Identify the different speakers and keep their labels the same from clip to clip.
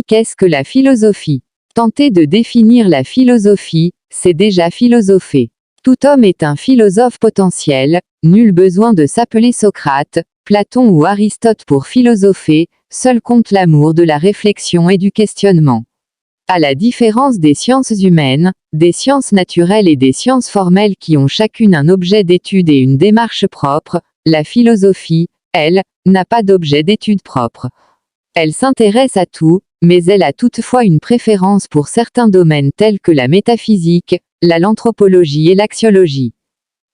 Speaker 1: Qu'est-ce que la philosophie? Tenter de définir la philosophie, c'est déjà philosopher. Tout homme est un philosophe potentiel, nul besoin de s'appeler Socrate, Platon ou Aristote pour philosopher, seul compte l'amour de la réflexion et du questionnement. À la différence des sciences humaines, des sciences naturelles et des sciences formelles qui ont chacune un objet d'étude et une démarche propre, la philosophie, elle, n'a pas d'objet d'étude propre. Elle s'intéresse à tout, mais elle a toutefois une préférence pour certains domaines tels que la métaphysique, l'anthropologie et l'axiologie.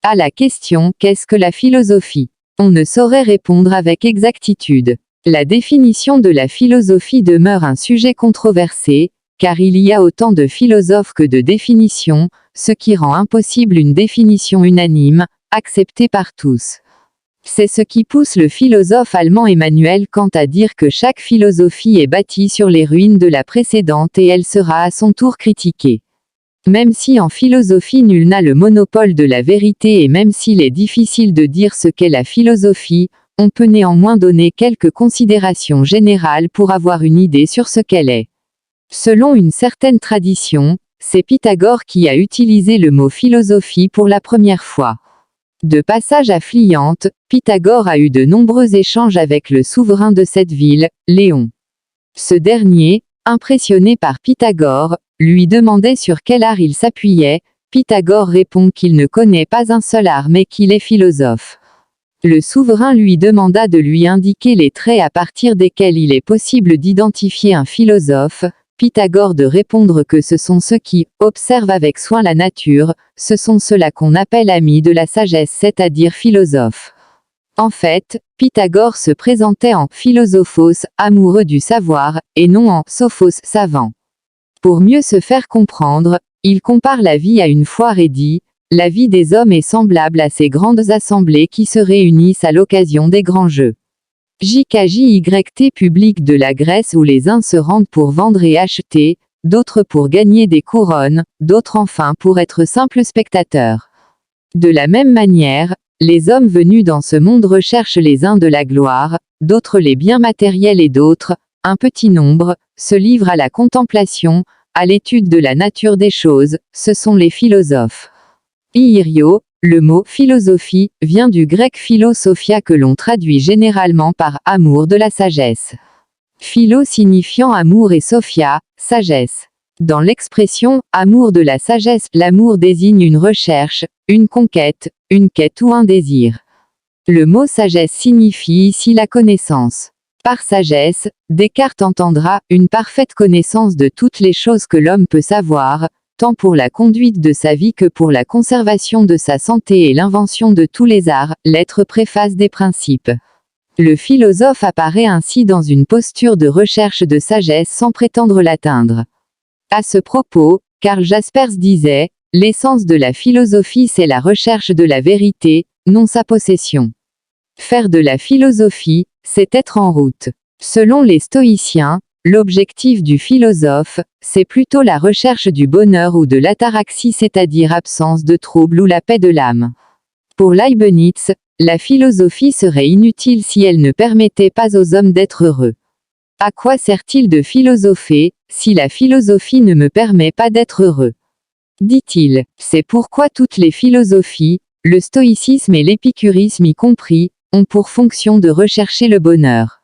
Speaker 1: À la question « Qu'est-ce que la philosophie ?», on ne saurait répondre avec exactitude. La définition de la philosophie demeure un sujet controversé, car il y a autant de philosophes que de définitions, ce qui rend impossible une définition unanime, acceptée par tous. C'est ce qui pousse le philosophe allemand Emmanuel Kant à dire que chaque philosophie est bâtie sur les ruines de la précédente et elle sera à son tour critiquée. Même si en philosophie nul n'a le monopole de la vérité et même s'il est difficile de dire ce qu'est la philosophie, on peut néanmoins donner quelques considérations générales pour avoir une idée sur ce qu'elle est. Selon une certaine tradition, c'est Pythagore qui a utilisé le mot philosophie pour la première fois. De passage à Fliante, Pythagore a eu de nombreux échanges avec le souverain de cette ville, Léon. Ce dernier, impressionné par Pythagore, lui demandait sur quel art il s'appuyait. Pythagore répond qu'il ne connaît pas un seul art mais qu'il est philosophe. Le souverain lui demanda de lui indiquer les traits à partir desquels il est possible d'identifier un philosophe. Pythagore de répondre que ce sont ceux qui observent avec soin la nature, ce sont ceux-là qu'on appelle amis de la sagesse, c'est-à-dire philosophes. En fait, Pythagore se présentait en philosophos, amoureux du savoir, et non en sophos, savant. Pour mieux se faire comprendre, il compare la vie à une foire et dit « La vie des hommes est semblable à ces grandes assemblées qui se réunissent à l'occasion des grands jeux. JKJYT public de la Grèce où les uns se rendent pour vendre et acheter, d'autres pour gagner des couronnes, d'autres enfin pour être simples spectateurs. De la même manière, les hommes venus dans ce monde recherchent les uns de la gloire, d'autres les biens matériels et d'autres, un petit nombre, se livrent à la contemplation, à l'étude de la nature des choses, ce sont les philosophes. Irio, le mot philosophie vient du grec philosophia que l'on traduit généralement par amour de la sagesse. Philo signifiant amour et sophia, sagesse. Dans l'expression amour de la sagesse, l'amour désigne une recherche, une conquête, une quête ou un désir. Le mot sagesse signifie ici la connaissance. Par sagesse, Descartes entendra une parfaite connaissance de toutes les choses que l'homme peut savoir, tant pour la conduite de sa vie que pour la conservation de sa santé et l'invention de tous les arts, lettre préface des principes. Le philosophe apparaît ainsi dans une posture de recherche de sagesse sans prétendre l'atteindre. À ce propos, Karl Jaspers disait « L'essence de la philosophie c'est la recherche de la vérité, non sa possession. Faire de la philosophie, c'est être en route. » Selon les stoïciens, l'objectif du philosophe, c'est plutôt la recherche du bonheur ou de l'ataraxie, c'est-à-dire absence de trouble ou la paix de l'âme. Pour Leibniz, la philosophie serait inutile si elle ne permettait pas aux hommes d'être heureux. À quoi sert-il de philosopher, si la philosophie ne me permet pas d'être heureux ? Dit-il, c'est pourquoi toutes les philosophies, le stoïcisme et l'épicurisme y compris, ont pour fonction de rechercher le bonheur.